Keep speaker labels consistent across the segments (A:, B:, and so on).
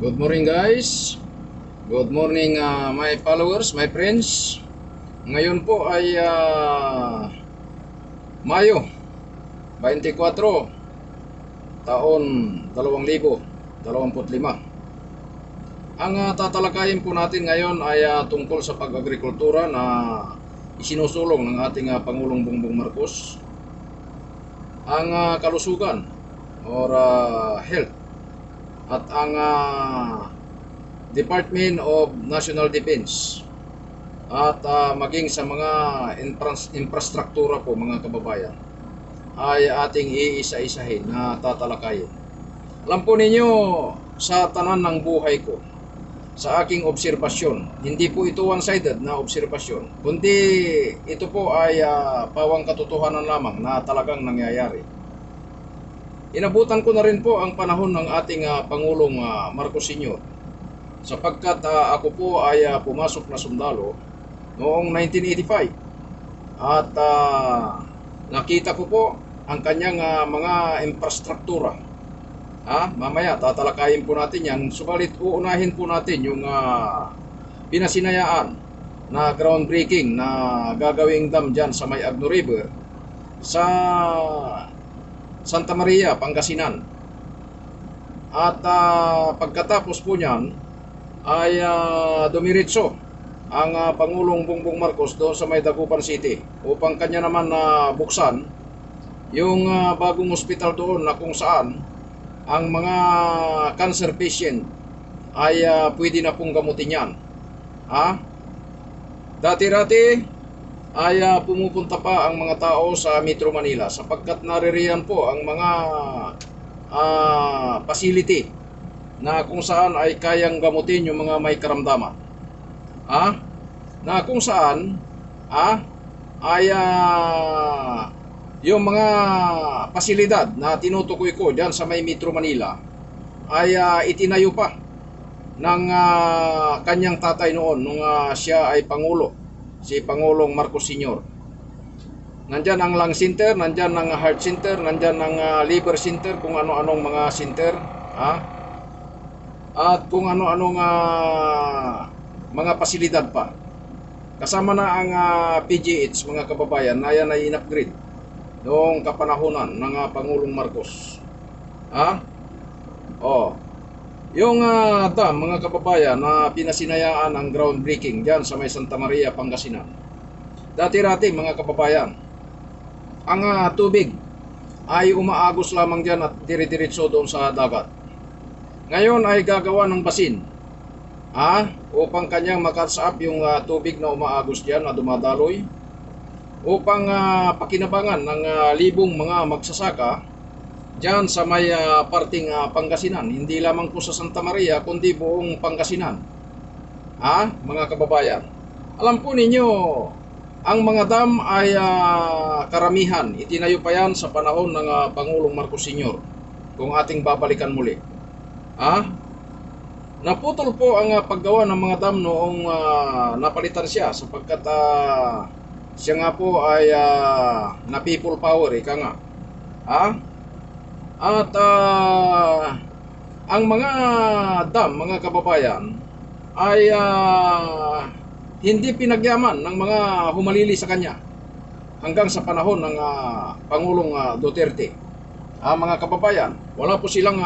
A: Good morning guys. Good morning my followers, my friends. Ngayon po ay Mayo 24, taon 2025. Ang tatalakayin po natin ngayon ay tungkol sa pag-agrikultura na isinusulong ng ating Pangulong Bongbong Marcos. Ang kalusugan or health at ang Department of National Defense at maging sa mga infrastruktura po mga kababayan ay ating iisa-isahin na tatalakayin. Alam po ninyo, sa tanan ng buhay ko, sa aking obserbasyon, hindi po ito one-sided na obserbasyon, kundi ito po ay pawang katotohanan lamang na talagang nangyayari. Inabutan ko na rin po ang panahon ng ating Pangulong Marcos Sr. sapagkat ako po ay pumasok na sundalo noong 1985 at nakita ko po ang kanyang mga infrastruktura. Mamaya tatalakayin po natin yan, subalit uunahin po natin yung pinasinayaan na groundbreaking na gagawing dam dyan sa may Agno River sa Santa Maria, Pangasinan. At pagkatapos po niyan ay dumiretso ang Pangulong Bongbong Marcos doon sa may Dagupan City upang kanya naman buksan yung bagong ospital doon na kung saan ang mga cancer patient ay pwede na pong gamutin yan. Dati-dati ay pumupunta pa ang mga tao sa Metro Manila sapagkat naririyan po ang mga facility na kung saan ay kayang gamutin yung mga may karamdaman. Na kung saan ay yung mga pasilidad na tinutukoy ko dyan sa may Metro Manila ay itinayo pa ng kanyang tatay noon nung siya ay Pangulo, si Pangulong Marcos Sr. Nandyan ang lung center, nandyan ang heart center, nandyan ang liver center, kung ano-anong mga center, at kung ano-anong mga pasilidad pa. Kasama na ang PGH mga kababayan na yan ay in-upgrade noong kapanahunan ng Pangulong Marcos. Yung dam mga kababayan na pinasinayaan ang groundbreaking dyan sa may Santa Maria, Pangasinan. Dati-dati mga kababayan, ang tubig ay umaagos lamang dyan at dire-diretso doon sa dagat. Ngayon ay gagawa ng basin upang kanyang makatsaap yung tubig na umaagos dyan na dumadaloy upang pakinabangan ng libong mga magsasaka diyan sa may parting Pangasinan, hindi lamang po sa Santa Maria kundi buong Pangasinan. Mga kababayan, alam po ninyo, ang mga dam ay karamihan itinayo pa yan sa panahon ng Pangulong Marcos Sr. Kung ating babalikan muli, naputol po ang paggawa ng mga dam noong napalitan siya sapagkat siya nga po ay na people power, ika nga. At ang mga dam, mga kababayan, ay hindi pinagyaman ng mga humalili sa kanya hanggang sa panahon ng Pangulong Duterte. Mga kababayan, wala po silang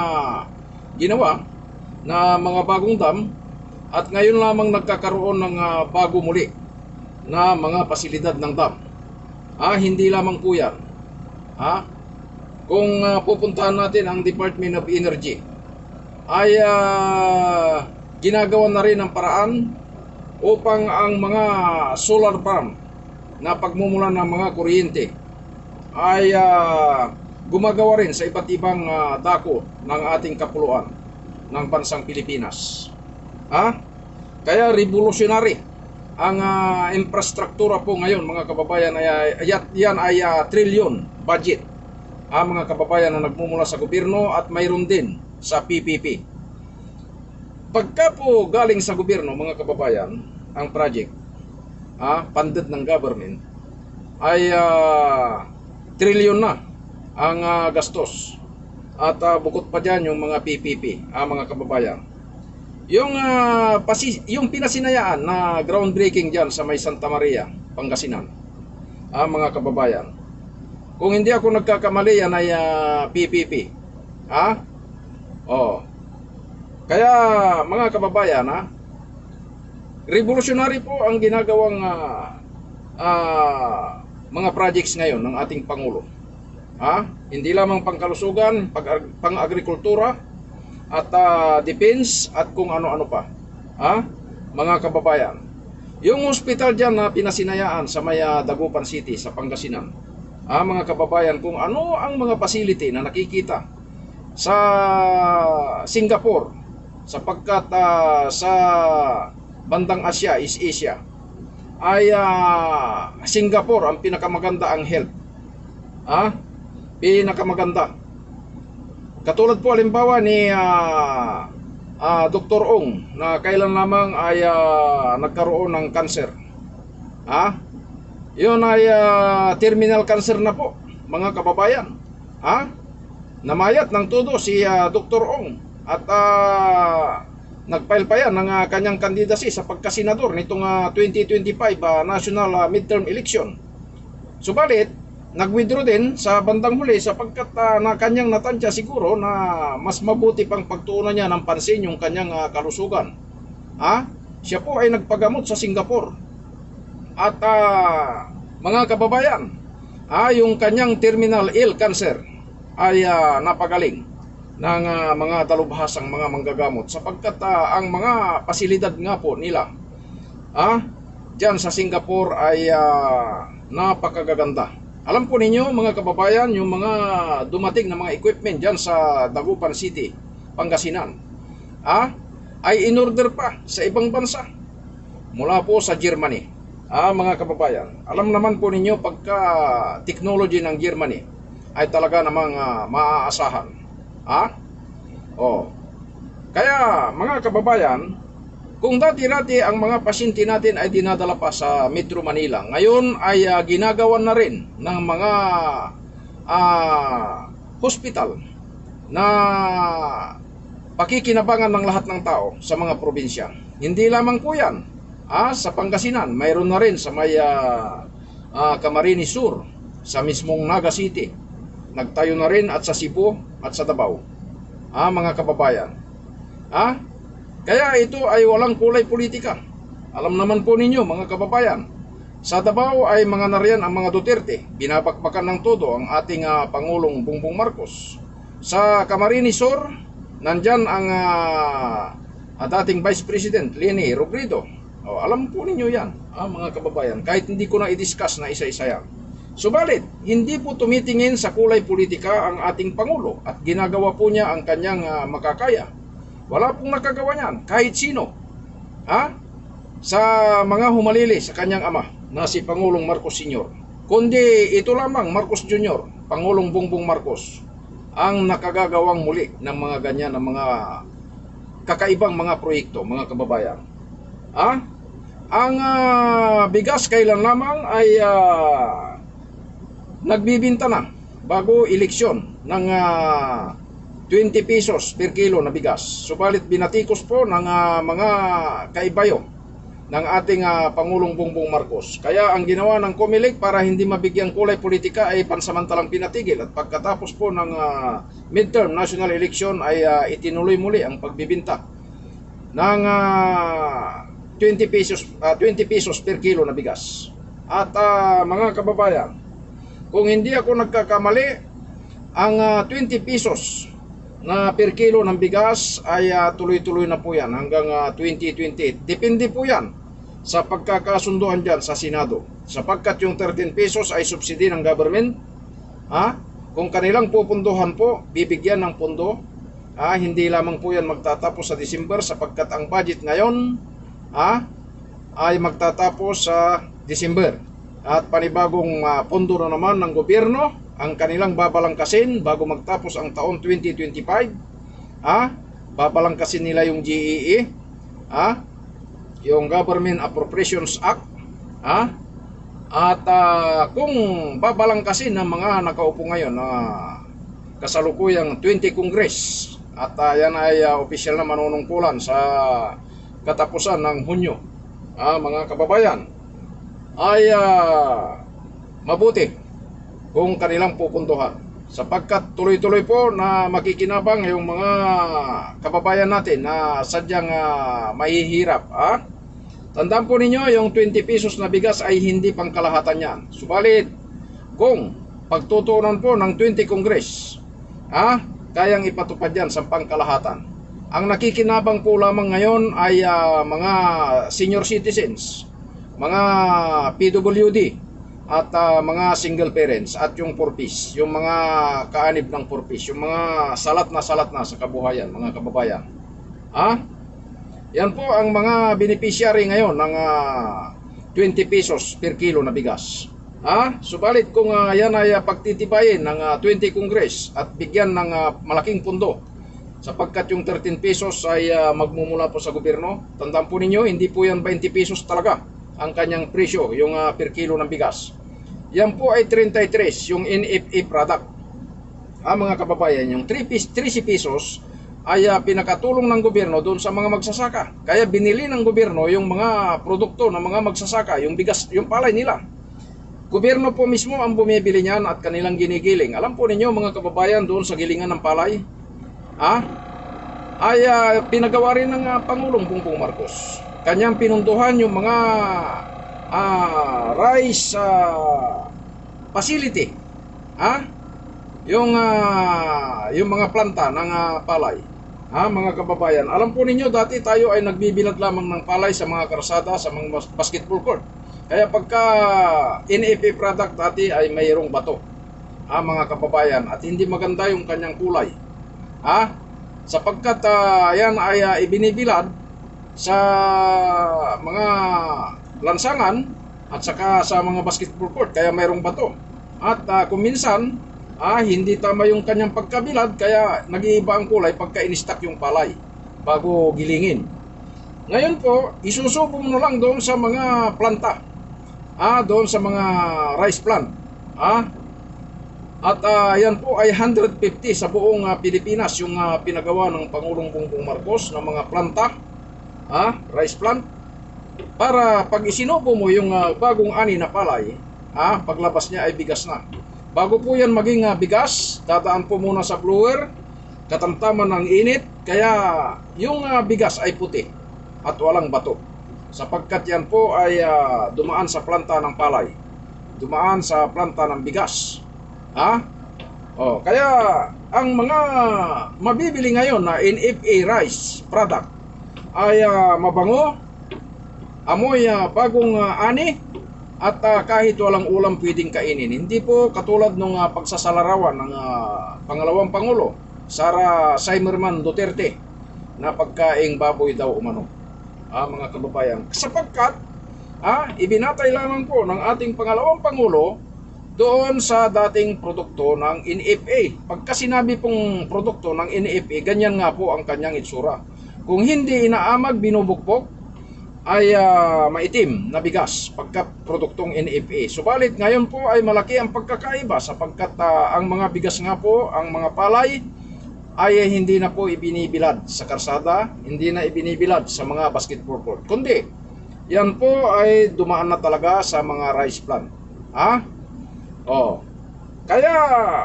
A: ginawa na mga bagong dam at ngayon lamang nagkakaroon ng bago muli na mga pasilidad ng dam. Hindi lamang po yan. Kung pupuntahan natin ang Department of Energy, ay ginagawa na rin ang paraan upang ang mga solar farm na pagmumulan ng mga kuryente ay gumagawa rin sa iba't ibang dako ng ating kapuluan ng bansang Pilipinas. Kaya revolutionary ang infrastruktura po ngayon mga kababayan, yan ay trillion budget mga kababayan na nagmumula sa gobyerno at mayroon din sa PPP. Pagka po galing sa gobyerno mga kababayan, ang project funded ng government ay trillion na ang gastos. At bukod pa dyan yung mga PPP mga kababayan. yung pinasinayaan na groundbreaking diyan sa may Santa Maria, Pangasinan. Mga kababayan, kung hindi ako nagkakamali, yan ay PPP. Oh. Kaya mga kababayan, revolutionary po ang ginagawang mga projects ngayon ng ating Pangulo. Hindi lamang pangkalusugan, pang-agrikultura, at defense, at kung ano-ano pa. Mga kababayan, yung hospital dyan na pinasinayaan sa may Dagupan City sa Pangasinan, mga kababayan, kung ano ang mga facility na nakikita sa Singapore, sapagkat sa bandang Asia, East Asia, ay Singapore ang pinakamaganda ang health. Pinakamaganda. Katulad po halimbawa ni Dr. Ong na kailan lamang ay nagkaroon ng cancer. Yun ay terminal cancer na po, mga kababayan. Namayat ng todo si Dr. Ong at nagfile pa yan ng kanyang candidacy sa pagkasenador nitong 2025 national midterm election. Subalit, nag-withdraw din sa bandang huli sapagkat na kanyang natansya siguro na mas mabuti pang pagtuunan niya ng pansin yung kanyang kalusugan. Siya po ay nagpagamot sa Singapore. At mga kababayan, yung kanyang terminal ill cancer ay napagaling ng mga dalubhasang mga manggagamot sapagkat ang mga pasilidad nga po nila dyan sa Singapore ay napakagaganda. Alam po ninyo mga kababayan, yung mga dumating na mga equipment dyan sa Dagupan City, Pangasinan, ay in-order pa sa ibang bansa mula po sa Germany. Mga kababayan, alam naman po ninyo pagka technology ng Germany ay talaga namang maaasahan. Kaya mga kababayan, kung dati-dati ang mga pasyente natin ay dinadala pa sa Metro Manila, ngayon ay ginagawan na rin ng mga hospital na pakikinabangan ng lahat ng tao sa mga probinsya. Hindi lamang po yan. Sa Pangasinan, mayroon na rin sa may Camarines Sur, sa mismong Naga City. Nagtayo na rin at sa Cebu at sa Davao. Mga kababayan. Kaya ito ay walang kulay politika. Alam naman po ninyo mga kababayan, sa Davao ay mga nariyan ang mga Duterte. Binabakbakan ng todo ang ating Pangulong Bongbong Marcos. Sa Camarines Sur, nandyan ang dating Vice President Leni Robredo. Alam po ninyo yan, mga kababayan, kahit hindi ko na i-discuss na isa-isa yan. Subalit, hindi po tumitingin sa kulay politika ang ating Pangulo at ginagawa po niya ang kanyang makakaya. Wala pong nakagawa niyan, kahit sino. Sa mga humalili sa kanyang ama na si Pangulong Marcos Sr. Kundi ito lamang, Marcos Jr., Pangulong Bongbong Marcos, ang nakagagawang muli ng mga ganyan, ng mga kakaibang mga proyekto, mga kababayan. Ang bigas kailan lamang ay nagbibinta na bago eleksyon ng 20 pesos per kilo na bigas. Subalit binatikos po ng mga kaibayo ng ating Pangulong Bongbong Marcos. Kaya ang ginawa ng COMELEC para hindi mabigyang kulay politika ay pansamantalang pinatigil. At pagkatapos po ng midterm national election ay itinuloy muli ang pagbibinta ng 20 pesos per kilo na bigas. At mga kababayan, kung hindi ako nagkakamali, ang 20 pesos na per kilo ng bigas ay tuloy-tuloy na po yan hanggang 2028. Depende po yan sa pagkakasunduan dyan sa Senado. Sapagkat yung 13 pesos ay subsidy ng government. Kung kanilang pupunduhan po, bibigyan ng pondo. Hindi lamang po yan magtatapos sa December sapagkat ang budget ngayon ay magtatapos sa December. At panibagong pondo na naman ng gobyerno ang kanilang babalangkasin bago magtapos ang taon 2025. Babalangkasin nila yung GEE, yung Government Appropriations Act, at kung babalangkasin ng mga nakaupo ngayon na kasalukuyang 20 Congress at yan ay opisyal na manunungkulan sa katapusan ng Hunyo. Mga kababayan, ay mabuti kung kanilang pupuntuhan, sapagkat tuloy-tuloy po na makikinabang yung mga kababayan natin na sadyang mahihirap. Tandaan po ninyo, yung 20 pesos na bigas ay hindi pangkalahatan yan. Subalit, kung pagtutuunan po ng 20 Congress, kayang ipatupad yan sa pangkalahatan. Ang nakikinabang po lamang ngayon ay mga senior citizens, mga PWD, at mga single parents, at yung purpose, yung mga kaanib ng purpose, yung mga salat na sa kabuhayan, mga kababayan. Yan po ang mga beneficiary ngayon ng 20 pesos per kilo na bigas. Subalit kung yan ay pagtitibayin ng 20 Congress at bigyan ng malaking pundo, sapagkat yung 13 pesos ay magmumula po sa gobyerno. Tandaan po ninyo, hindi po yan 20 pesos talaga ang kanyang presyo, yung per kilo ng bigas. Yan po ay 33, yung NFA product. Mga kababayan, yung 13 pesos ay pinakatulong ng gobyerno doon sa mga magsasaka. Kaya binili ng gobyerno yung mga produkto ng mga magsasaka, yung bigas, yung palay nila. Gobyerno po mismo ang bumibili niyan at kanilang ginigiling. Alam po ninyo mga kababayan, doon sa gilingan ng palay, ay pinagawa rin ng Pangulong Bongbong Marcos. Kanyang pinuntuhan yung mga rice facility, yung mga planta ng palay. Mga kababayan, alam po ninyo, dati tayo ay nagbibilad lamang ng palay sa mga karsada, sa mga basketball court. Kaya pagka NFA product dati ay mayroong bato, mga kababayan, at hindi maganda yung kanyang kulay. Sapagkat yan ay ibinibilad sa mga lansangan at saka sa mga basketball court, kaya mayroong bato. At kung minsan hindi tama yung kanyang pagkabilad, kaya nag-iiba ang kulay pagka in-stack yung palay bago gilingin. Ngayon po, isusubo mo na lang doon sa mga planta, doon sa mga rice plant, at yan po ay 150 sa buong Pilipinas yung pinagawa ng Pangulong Bongbong Marcos ng mga planta, rice plant, para pag isinubo mo yung bagong ani na palay, paglabas niya ay bigas na. Bago po yan maging bigas, dadaan po muna sa blower, katamtaman ng init, kaya yung bigas ay puti at walang bato. Sapagkat yan po ay dumaan sa planta ng palay, dumaan sa planta ng bigas. Kaya ang mga mabibili ngayon na NFA rice product ay mabango, amoy bagong ani, at kahit walang ulam pwedeng kainin. Hindi po katulad nung pagsasalarawan ng pangalawang Pangulo, Sara Saimerman Duterte, na pagkaing baboy daw umano. Mga kababayan, sapagkat ibinatay lamang po ng ating pangalawang Pangulo doon sa dating produkto ng NFA. Pagka sinabi pong produkto ng NFA, ganyan nga po ang kanyang itsura. Kung hindi inaamag, binubukbok, ay maitim na bigas pagka produktong NFA. Subalit ngayon po ay malaki ang pagkakaiba, sapagkat ang mga bigas nga po, ang mga palay, ay hindi na po ibinibilad sa karsada, hindi na ibinibilad sa mga basketball court, kundi yan po ay dumaan na talaga sa mga rice plant. Kaya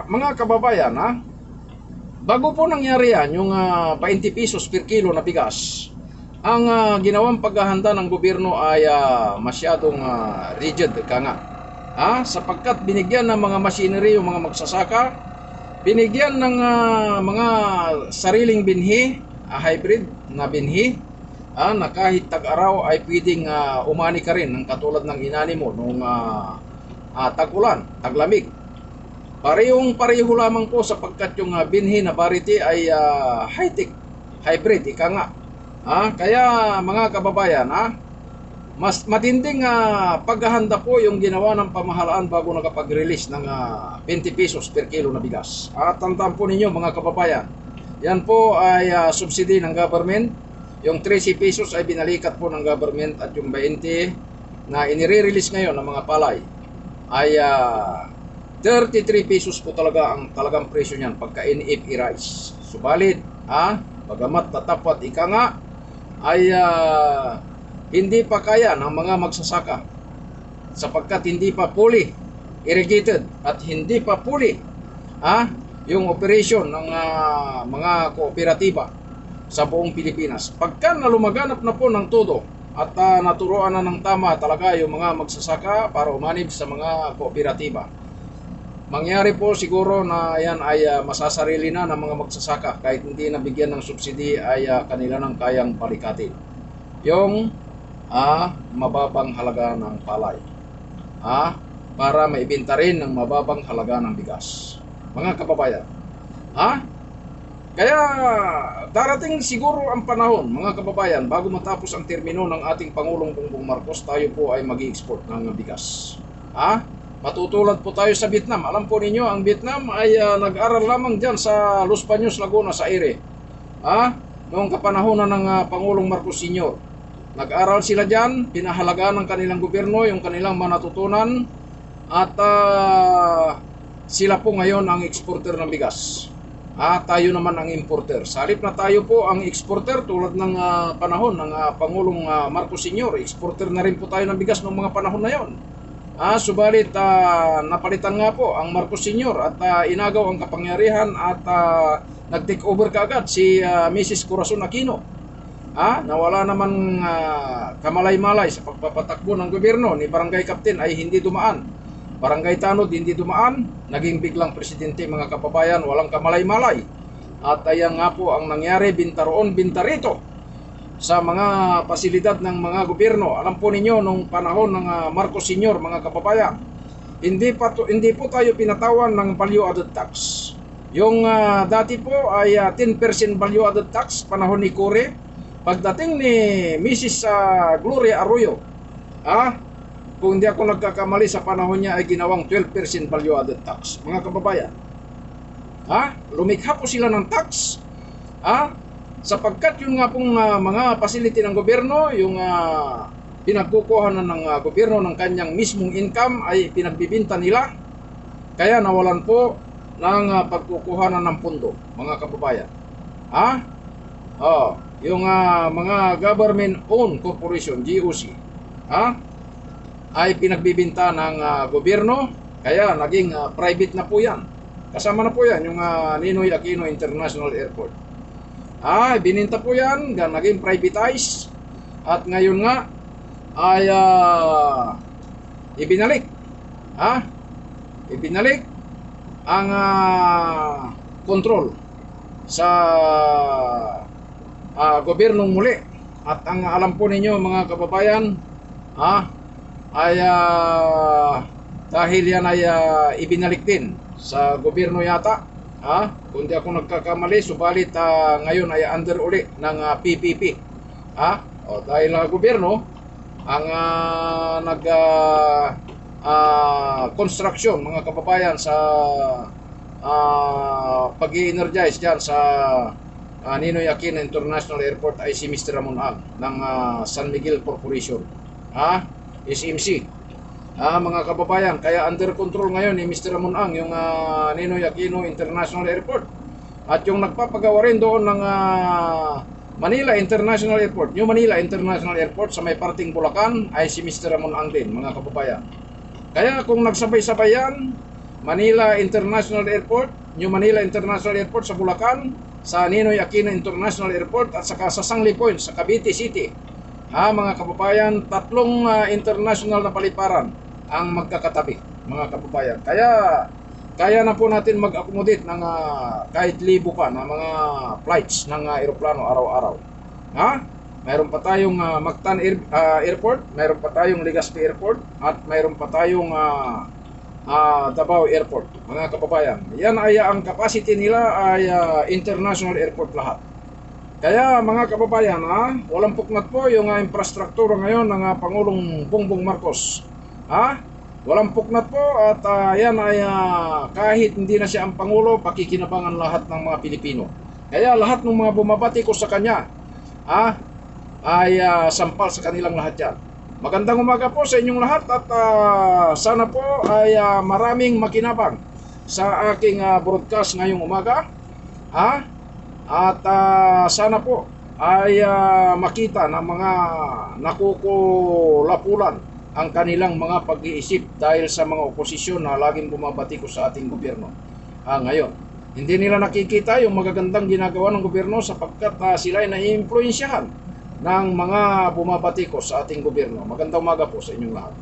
A: mga kababayan, bago po nangyari yan, yung 20 pesos per kilo na bigas, ang ginawang paghahanda ng gobyerno ay masyadong rigid sapagkat binigyan ng mga machinery yung mga magsasaka, binigyan ng mga sariling binhi, hybrid na binhi, na kahit tag-araw ay pwedeng umani ka rin, ng katulad ng inani mo nung tag-ulan, taglamig. Pareho lamang po, sapagkat yung binhi na variety ay high-tech, hybrid, kaya mga kababayan, mas matinding paghahanda po yung ginawa ng pamahalaan bago nakapag-release ng 20 pesos per kilo na bigas. At tandaan po ninyo mga kababayan, yan po ay subsidy ng government. Yung 13 pesos ay binalikat po ng government, at yung 20 na inire-release ngayon ng mga palay ay 33 pesos po talaga ang talagang presyo niyan pagka NFA rice. Subalit Bagamat tatapat ika nga ay hindi pa kaya ng mga magsasaka sapagkat hindi pa fully irrigated at hindi pa fully yung operation ng mga kooperatiba sa buong Pilipinas. Pagka nalumaganap na po ng todo at naturuan na ng tama talaga yung mga magsasaka para umanib sa mga kooperatiba, mangyari po siguro na yan ay masasarili na ng mga magsasaka kahit hindi nabigyan ng subsidy ay kanila nang kayang palikatin yung mababang halaga ng palay para maibenta rin ng mababang halaga ng bigas. Mga kababayan, kaya darating siguro ang panahon, mga kababayan, bago matapos ang termino ng ating Pangulong Bongbong Marcos, tayo po ay mag-i-export ng bigas. Matutulad po tayo sa Vietnam. Alam po ninyo, ang Vietnam ay nag-aral lamang dyan sa Los Baños, Laguna, sa Aire. Noong kapanahonan ng Pangulong Marcos Sr. Nag-aral sila dyan, pinahalagaan ng kanilang gobyerno yung kanilang manatutunan at sila po ngayon ang exporter ng bigas. Tayo naman ang importer. Sa halip na tayo po ang exporter tulad ng panahon ng Pangulong Marcos Sr., exporter na rin po tayo ng bigas noong mga panahon na yon. Subalit napalitan nga po ang Marcos Sr. at inagaw ang kapangyarihan at nag-take over kaagad si Mrs. Corazon Aquino. Nawala naman kamalay-malay sa pagpapatakbo ng gobyerno ni Barangay Captain ay hindi dumaan. Barangay Tanod hindi dumaan, naging biglang presidente, mga kababayan, walang kamalay-malay. At ayan nga po ang nangyari, binta roon, binta rito sa mga pasilidad ng mga gobyerno. Alam po ninyo, nung panahon ng Marcos Sr., mga kababayan, hindi po tayo pinatawan ng value added tax. Yung dati po ay 10% value added tax, panahon ni Cory. Pagdating ni Mrs. Gloria Arroyo, kung hindi ako nagkakamali, sa panahon niya ay ginawang 12% value added tax. Mga kababayan, lumikha po sila ng tax, sapagkat yung nga pong mga facility ng gobyerno, yung pinagkukuhanan ng gobyerno ng kanyang mismong income ay pinagbibinta nila, kaya nawalan po ng pagkukuhanan ng pondo, mga kababayan. Yung mga government-owned corporation, GOC, ay pinagbibinta ng gobyerno, kaya naging private na po yan. Kasama na po yan yung Ninoy Aquino International Airport. Bininta po yan, naging privatized, at ngayon nga ay ibinalik ang control sa gobyernong muli. At ang alam po ninyo, mga kababayan, ay dahil yan ay ibinalik din sa gobyerno yata, kung di ako nagkakamali, subalit ngayon ay under uli ng PPP. Dahil gobyerno ang construction, mga kababayan, sa pag-i-energize dyan sa Ninoy Aquino International Airport ay si Mr. Ramon Ang ng San Miguel Corporation, SMC. Mga kababayan, kaya under control ngayon ni Mr. Ramon Ang yung Ninoy Aquino International Airport. At yung nagpapagawa rin doon ng Manila International Airport, New Manila International Airport sa may parting Bulacan, ay si Mr. Ramon Ang din, mga kababayan. Kaya kung nagsabay-sabay yan, Manila International Airport, New Manila International Airport sa Bulacan, sa Ninoy Aquino International Airport, at saka sa Sangli Point sa Cavite City, mga kababayan, tatlong international na paliparan ang magkakatabi, mga kababayan. Kaya na po natin mag-accommodate ng kahit libo pa na mga flights ng aeroplano araw-araw. Mayroon pa tayong Mactan Airport, mayroon pa tayong Legazpi Airport, at mayroon pa tayong Davao Airport, mga kababayan. Yan ay ang capacity nila ay international airport lahat. Kaya mga kababayan, walang puknat po yung infrastruktura ngayon ng Pangulong Bongbong Marcos. Walang puknat po, at yan ay kahit hindi na siya ang Pangulo, pakikinabangan lahat ng mga Pilipino. Kaya lahat ng mga bumabati ko sa kanya ay sampal sa kanilang lahat yan. Magandang umaga po sa inyong lahat, at sana po ay maraming makinabang sa aking broadcast ngayong umaga. At sana po ay makita ng mga nakukulapulan ang kanilang mga pag-iisip dahil sa mga oposisyon na laging bumabatikos sa ating gobyerno. Ngayon, hindi nila nakikita yung magagandang ginagawa ng gobyerno sapagkat sila ay naiimpluwensyahan ng mga bumabatikos sa ating gobyerno. Magandang umaga po sa inyong lahat.